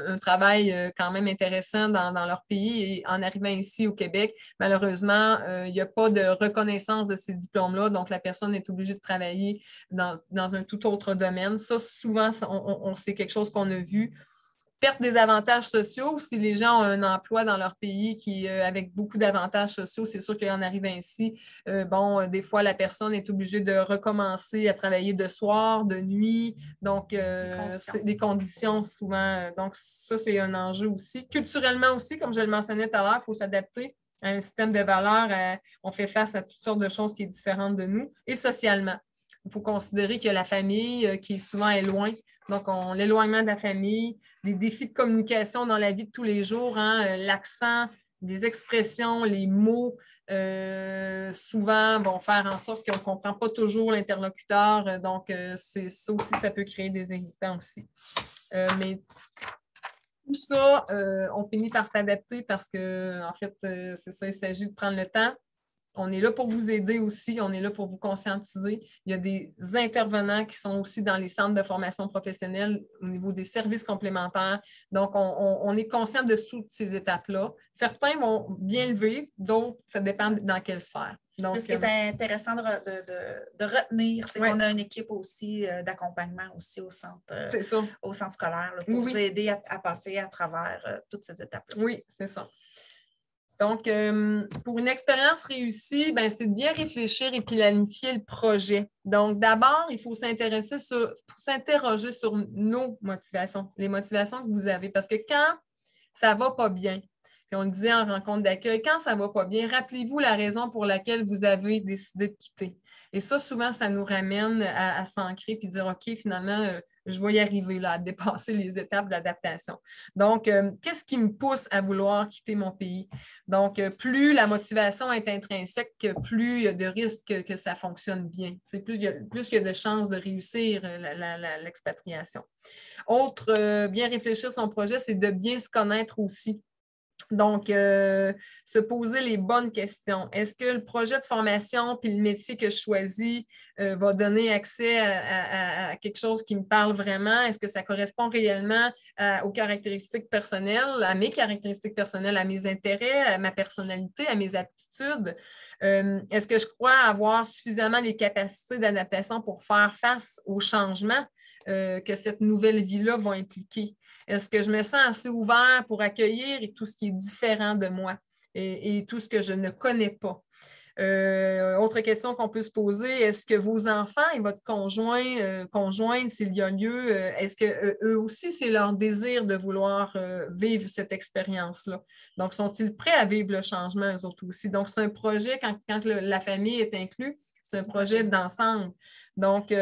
un travail quand même intéressant dans leur pays. Et en arrivant ici au Québec, malheureusement, il n'y a pas de reconnaissance de ces diplômes-là. Donc, la personne est obligée de travailler dans un tout autre domaine. Ça, souvent, c'est quelque chose qu'on a vu. Perte des avantages sociaux. Si les gens ont un emploi dans leur pays avec beaucoup d'avantages sociaux, c'est sûr qu'en arrivant ici, des fois, la personne est obligée de recommencer à travailler de soir, de nuit. Donc, c'est des conditions souvent. Donc, ça, c'est un enjeu aussi. Culturellement aussi, comme je le mentionnais tout à l'heure, il faut s'adapter à un système de valeurs. On fait face à toutes sortes de choses qui sont différentes de nous. Et socialement, il faut considérer que la famille qui souvent est loin. Donc, l'éloignement de la famille, des défis de communication dans la vie de tous les jours, l'accent, les expressions, les mots, souvent vont faire en sorte qu'on ne comprend pas toujours l'interlocuteur. Donc, ça aussi, ça peut créer des irritants aussi. Mais tout ça, on finit par s'adapter parce que, en fait, c'est ça, il s'agit de prendre le temps. On est là pour vous aider aussi, on est là pour vous conscientiser. Il y a des intervenants qui sont aussi dans les centres de formation professionnelle au niveau des services complémentaires. Donc, on est conscient de toutes ces étapes-là. Certains vont bien le vivre, d'autres, ça dépend dans quelle sphère. Donc, ce qui est intéressant de retenir, c'est qu'on a une équipe aussi d'accompagnement aussi au centre scolaire là, pour vous aider à passer à travers toutes ces étapes-là. Oui, c'est ça. Donc, pour une expérience réussie, c'est de bien réfléchir et planifier le projet. Donc, d'abord, il faut s'interroger sur nos motivations, les motivations que vous avez. Parce que quand ça ne va pas bien, puis on le disait en rencontre d'accueil, quand ça ne va pas bien, rappelez-vous la raison pour laquelle vous avez décidé de quitter. Et ça, souvent, ça nous ramène à s'ancrer puis dire, OK, finalement, je vais y arriver là, à dépasser les étapes de l'adaptation. Donc, qu'est-ce qui me pousse à vouloir quitter mon pays? Donc, plus la motivation est intrinsèque, plus il y a de risques que ça fonctionne bien. C'est plus il y a de chances de réussir l'expatriation. Autre, bien réfléchir son projet, c'est de bien se connaître aussi. Donc, se poser les bonnes questions. Est-ce que le projet de formation puis le métier que je choisis va donner accès à quelque chose qui me parle vraiment? Est-ce que ça correspond réellement aux caractéristiques personnelles, à mes caractéristiques personnelles, à mes intérêts, à ma personnalité, à mes aptitudes? Est-ce que je crois avoir suffisamment les capacités d'adaptation pour faire face aux changements que cette nouvelle vie-là va impliquer? Est-ce que je me sens assez ouvert pour accueillir tout ce qui est différent de moi et tout ce que je ne connais pas? Autre question qu'on peut se poser, est-ce que vos enfants et votre conjointe, s'il y a lieu, est-ce qu'eux aussi, c'est leur désir de vouloir vivre cette expérience-là? Donc, sont-ils prêts à vivre le changement, eux autres aussi? Donc, c'est un projet, quand la famille est inclue, c'est un projet d'ensemble. Donc,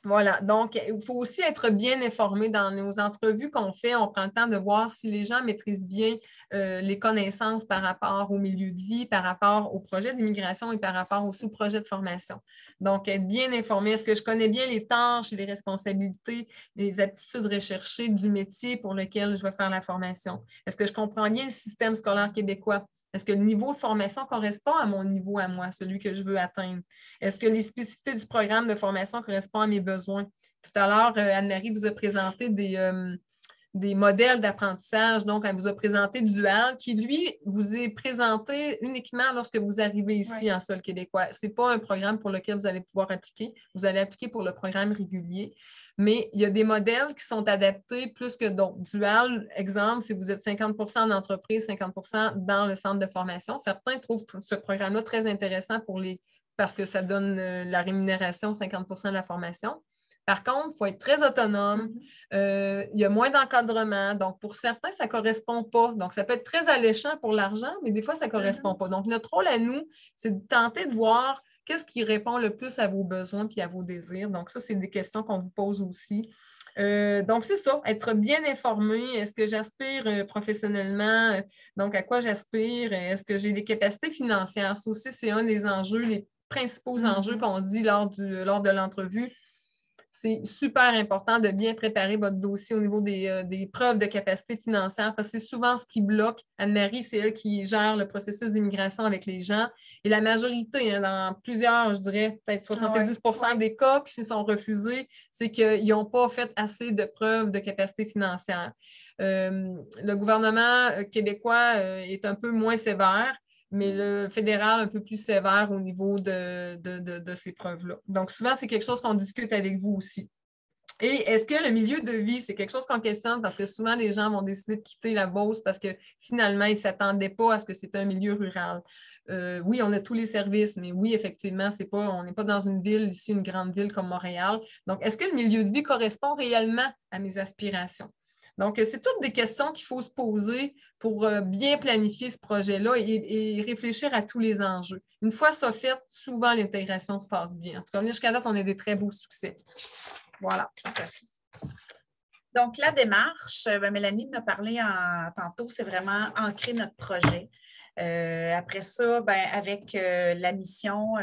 voilà, donc il faut aussi être bien informé dans nos entrevues qu'on fait. On prend le temps de voir si les gens maîtrisent bien les connaissances par rapport au milieu de vie, par rapport au projet d'immigration et par rapport aussi au projet de formation. Donc, être bien informé. Est-ce que je connais bien les tâches, les responsabilités, les aptitudes recherchées du métier pour lequel je vais faire la formation? Est-ce que je comprends bien le système scolaire québécois? Est-ce que le niveau de formation correspond à mon niveau à moi, celui que je veux atteindre? Est-ce que les spécificités du programme de formation correspondent à mes besoins? Tout à l'heure, Anne-Marie vous a présenté des modèles d'apprentissage. Donc, elle vous a présenté Dual, qui, lui, vous est présenté uniquement lorsque vous arrivez ici en sol québécois. Ce n'est pas un programme pour lequel vous allez pouvoir appliquer. Vous allez appliquer pour le programme régulier. Mais il y a des modèles qui sont adaptés plus que d'autres. Dual, exemple, si vous êtes 50 en entreprise, 50 dans le centre de formation. Certains trouvent ce programme-là très intéressant parce que ça donne la rémunération 50 de la formation. Par contre, il faut être très autonome. Il y a moins d'encadrement. Donc, pour certains, ça ne correspond pas. Donc, ça peut être très alléchant pour l'argent, mais des fois, ça ne correspond pas. Donc, notre rôle à nous, c'est de tenter de voir qu'est-ce qui répond le plus à vos besoins et à vos désirs. Donc, ça, c'est des questions qu'on vous pose aussi. Donc, c'est ça, être bien informé. Est-ce que j'aspire professionnellement? Donc, à quoi j'aspire? Est-ce que j'ai des capacités financières? Ça aussi, c'est un des enjeux, les principaux enjeux qu'on dit lors de l'entrevue. c'est super important de bien préparer votre dossier au niveau des preuves de capacité financière parce que c'est souvent ce qui bloque. Anne-Marie, c'est elle qui gère le processus d'immigration avec les gens. Et la majorité, hein, dans plusieurs, je dirais peut-être 70% des cas qui se sont refusés, c'est qu'ils n'ont pas fait assez de preuves de capacité financière. Le gouvernement québécois est un peu moins sévère, mais le fédéral un peu plus sévère au niveau de ces preuves-là. Donc, souvent, c'est quelque chose qu'on discute avec vous aussi. Et est-ce que le milieu de vie, c'est quelque chose qu'on questionne parce que souvent, les gens vont décider de quitter la Beauce parce que finalement, ils ne s'attendaient pas à ce que c'était un milieu rural. Oui, on a tous les services, mais oui, effectivement, on n'est pas dans une ville, ici, une grande ville comme Montréal. Donc, est-ce que le milieu de vie correspond réellement à mes aspirations? Donc, c'est toutes des questions qu'il faut se poser pour bien planifier ce projet-là et réfléchir à tous les enjeux. Une fois ça fait, souvent l'intégration se passe bien. En tout cas, jusqu'à date, on a des très beaux succès. Voilà. Donc, la démarche, Mélanie en a parlé tantôt, c'est vraiment ancrer notre projet. Après ça, avec la mission,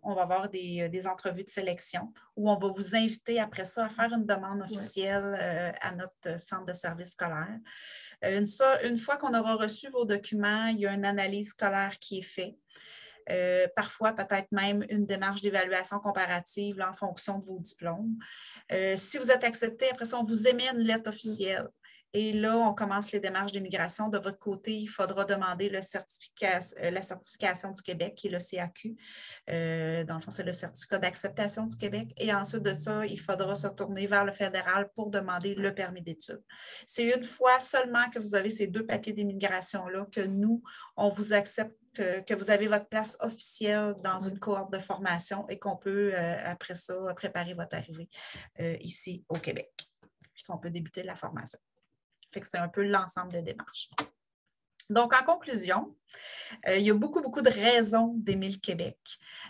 on va avoir des entrevues de sélection où on va vous inviter après ça à faire une demande officielle à notre centre de service scolaire. Une fois qu'on aura reçu vos documents, il y a une analyse scolaire qui est faite. Parfois, peut-être même une démarche d'évaluation comparative là, en fonction de vos diplômes. Si vous êtes accepté, après ça, on vous émet une lettre officielle. Et là, on commence les démarches d'immigration. De votre côté, il faudra demander la certification du Québec, qui est le CAQ. Dans le fond, c'est le certificat d'acceptation du Québec. Et ensuite de ça, il faudra se tourner vers le fédéral pour demander le permis d'études. C'est une fois seulement que vous avez ces 2 papiers d'immigration-là que nous, on vous accepte que vous avez votre place officielle dans une cohorte de formation et qu'on peut, après ça, préparer votre arrivée ici au Québec. Puis qu'on peut débuter la formation. Fait que c'est un peu l'ensemble des démarches. Donc, en conclusion, il y a beaucoup, beaucoup de raisons d'aimer le Québec.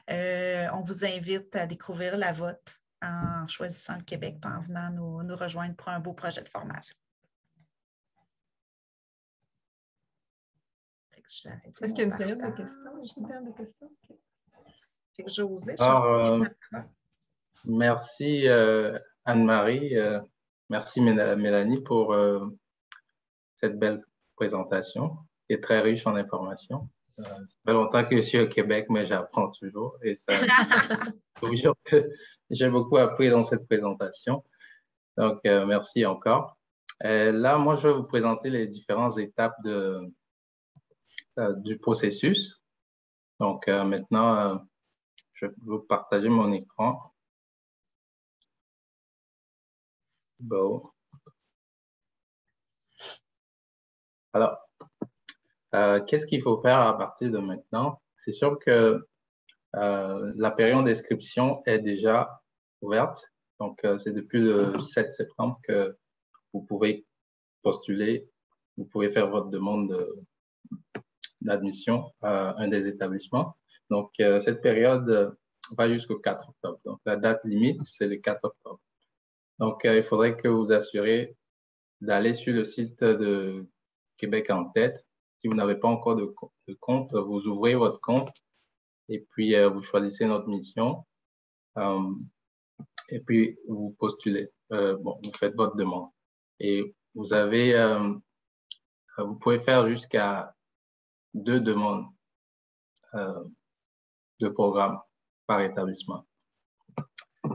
On vous invite à découvrir la vôtre en choisissant le Québec et en venant nous rejoindre pour un beau projet de formation. Est-ce qu'il y a une période de questions? Fait que José, Alors, merci Anne-Marie, merci Mélanie pour cette belle présentation qui est très riche en informations. Ça fait longtemps que je suis au Québec, mais j'apprends toujours et ça toujours que j'ai beaucoup appris dans cette présentation. Donc, merci encore. Là, moi, je vais vous présenter les différentes étapes du processus. Donc, maintenant, je vais vous partager mon écran. Bon. Alors, qu'est-ce qu'il faut faire à partir de maintenant? C'est sûr que la période d'inscription est déjà ouverte. Donc, c'est depuis le 7 septembre que vous pouvez postuler, vous pouvez faire votre demande d'admission à un des établissements. Donc, cette période va jusqu'au 4 octobre. Donc, la date limite, c'est le 4 octobre. Donc, il faudrait que vous assurez d'aller sur le site de Québec en tête. Si vous n'avez pas encore de compte, vous ouvrez votre compte et puis vous choisissez notre mission et puis vous postulez. Vous faites votre demande. Et vous avez, vous pouvez faire jusqu'à 2 demandes de programme par établissement.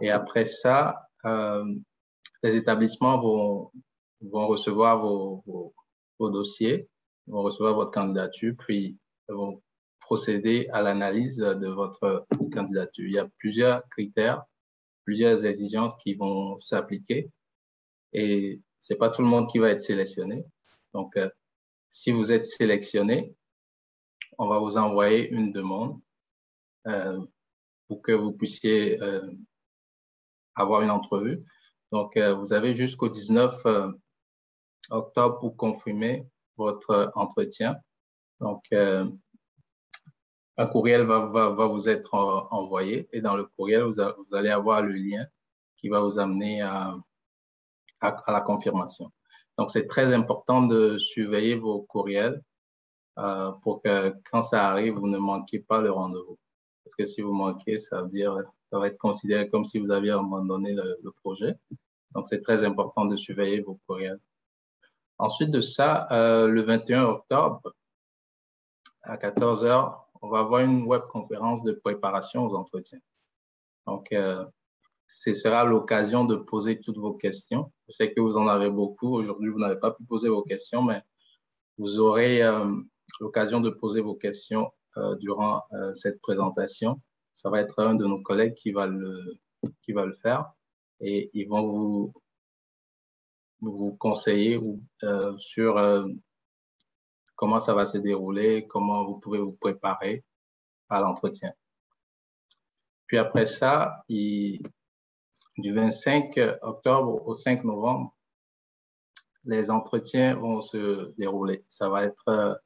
Et après ça, les établissements vont recevoir vos dossiers, vont recevoir votre candidature, puis vont procéder à l'analyse de votre candidature. Il y a plusieurs critères, plusieurs exigences qui vont s'appliquer et c'est pas tout le monde qui va être sélectionné. Donc, si vous êtes sélectionné, on va vous envoyer une demande pour que vous puissiez avoir une entrevue. Donc, vous avez jusqu'au 19 octobre pour confirmer votre entretien. Donc, un courriel va vous être envoyé et dans le courriel, vous allez avoir le lien qui va vous amener à la confirmation. Donc, c'est très important de surveiller vos courriels pour que quand ça arrive, vous ne manquiez pas le rendez-vous. Parce que si vous manquez, ça veut dire ça va être considéré comme si vous aviez abandonné le projet. Donc, c'est très important de surveiller vos courriels. Ensuite de ça, le 21 octobre, à 14 heures, on va avoir une webconférence de préparation aux entretiens. Donc, ce sera l'occasion de poser toutes vos questions. Je sais que vous en avez beaucoup. Aujourd'hui, vous n'avez pas pu poser vos questions, mais vous aurez l'occasion de poser vos questions durant cette présentation. Ça va être un de nos collègues qui va le faire et ils vont vous conseiller sur comment ça va se dérouler, comment vous pouvez vous préparer à l'entretien. Puis après ça, du 25 octobre au 5 novembre, les entretiens vont se dérouler. Ça va être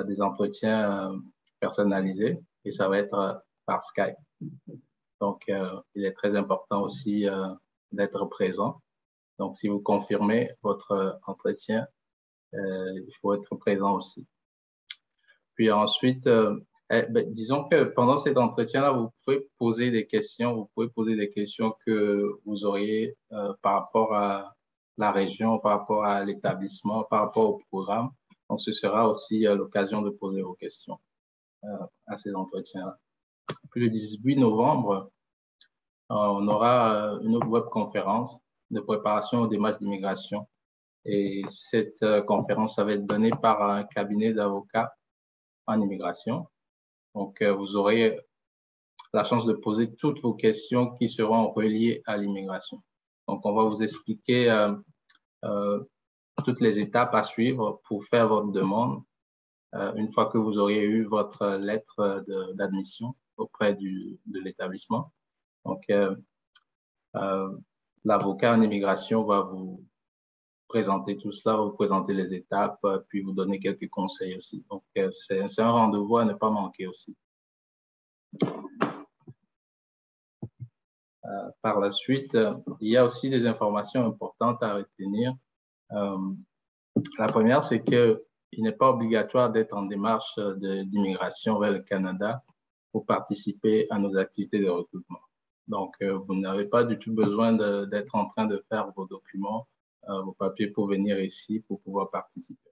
des entretiens personnalisés et ça va être par Skype. Donc, il est très important aussi d'être présent. Donc, si vous confirmez votre entretien, il faut être présent aussi. Puis ensuite, disons que pendant cet entretien-là, vous pouvez poser des questions. Vous pouvez poser des questions que vous auriez par rapport à la région, par rapport à l'établissement, par rapport au programme. Donc, ce sera aussi l'occasion de poser vos questions à ces entretiens-là. Puis le 18 novembre, on aura une autre webconférence de préparation aux démarches d'immigration. Et cette conférence, ça va être donnée par un cabinet d'avocats en immigration. Donc, vous aurez la chance de poser toutes vos questions qui seront reliées à l'immigration. Donc, on va vous expliquer toutes les étapes à suivre pour faire votre demande une fois que vous auriez eu votre lettre d'admission auprès de l'établissement. Donc, l'avocat en immigration va vous présenter tout cela, vous présenter les étapes, puis vous donner quelques conseils aussi. Donc, c'est un rendez-vous à ne pas manquer aussi. Par la suite, il y a aussi des informations importantes à retenir. La première, c'est qu'il n'est pas obligatoire d'être en démarche d'immigration vers le Canada pour participer à nos activités de recrutement. Donc, vous n'avez pas du tout besoin d'être en train de faire vos documents, vos papiers pour venir ici pour pouvoir participer.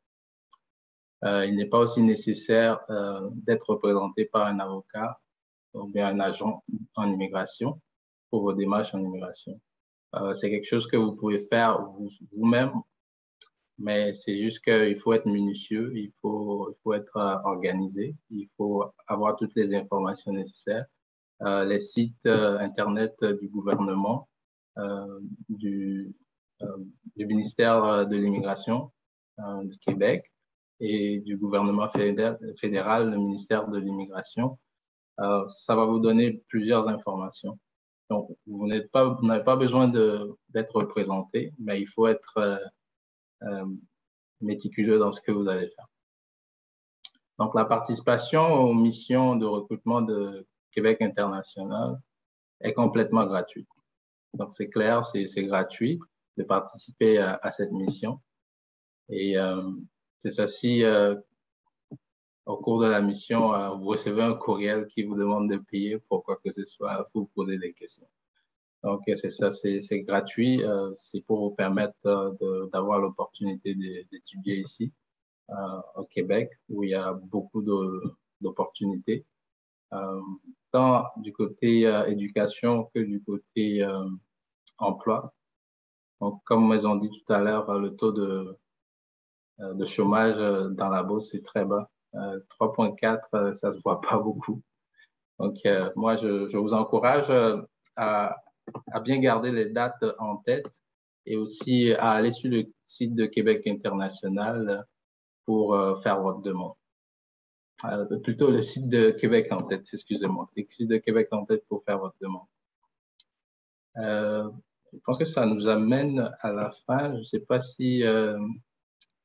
Il n'est pas aussi nécessaire d'être représenté par un avocat ou bien un agent en immigration pour vos démarches en immigration. C'est quelque chose que vous pouvez faire vous-même, mais c'est juste qu'il faut être minutieux, il faut être organisé, il faut avoir toutes les informations nécessaires. Les sites Internet du gouvernement, du ministère de l'Immigration du Québec et du gouvernement fédéral, le ministère de l'Immigration, ça va vous donner plusieurs informations. Donc, vous n'avez pas besoin d'être représenté, mais il faut être méticuleux dans ce que vous allez faire. Donc, la participation aux missions de recrutement de Québec International est complètement gratuite. Donc, c'est clair, c'est gratuit de participer à cette mission. Et c'est ceci, au cours de la mission, vous recevez un courriel qui vous demande de payer pour quoi que ce soit, pour vous poser des questions. Donc, c'est ça, c'est gratuit. C'est pour vous permettre d'avoir l'opportunité d'étudier ici, au Québec, où il y a beaucoup d'opportunités, tant du côté éducation que du côté emploi. Donc, comme ils ont dit tout à l'heure, le taux de chômage dans la Beauce, c'est très bas. 3,4, ça se voit pas beaucoup. Donc, moi, je vous encourage à bien garder les dates en tête et aussi à aller sur le site de Québec International pour faire votre demande. Plutôt le site de Québec en tête, excusez-moi. Le site de Québec en tête pour faire votre demande. Je pense que ça nous amène à la fin. Je ne sais pas si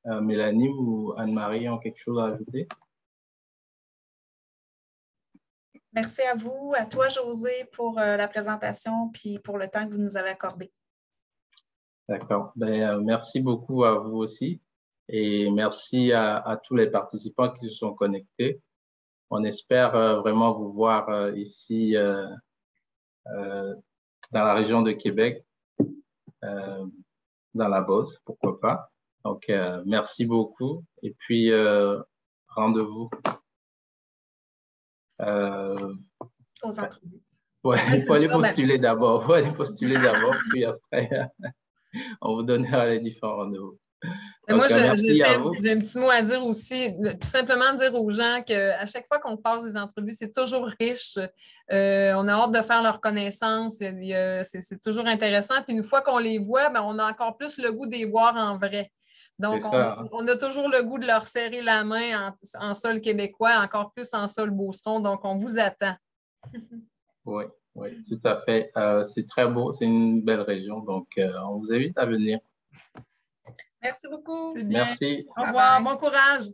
Mélanie ou Anne-Marie ont quelque chose à ajouter. Merci à vous, à toi, José, pour la présentation puis pour le temps que vous nous avez accordé. D'accord. Merci beaucoup à vous aussi et merci à tous les participants qui se sont connectés. On espère vraiment vous voir ici dans la région de Québec, dans la Beauce, pourquoi pas. Donc, merci beaucoup. Et puis, rendez-vous. Aux entrevues. Ouais, il faut aller postuler d'abord. Il faut aller postuler d'abord, puis après, on vous donnera les différents rendez-vous. Moi, j'ai un petit mot à dire aussi, tout simplement dire aux gens qu'à chaque fois qu'on passe des entrevues, c'est toujours riche. On a hâte de faire leur connaissance. C'est toujours intéressant. Puis une fois qu'on les voit, ben, on a encore plus le goût de les voir en vrai. Donc, on a toujours le goût de leur serrer la main en sol québécois, encore plus en sol beauceron. Donc, on vous attend. Oui, oui, tout à fait. C'est très beau, c'est une belle région. Donc, on vous invite à venir. Merci beaucoup. C'est bien. Merci. Au revoir. Bon courage.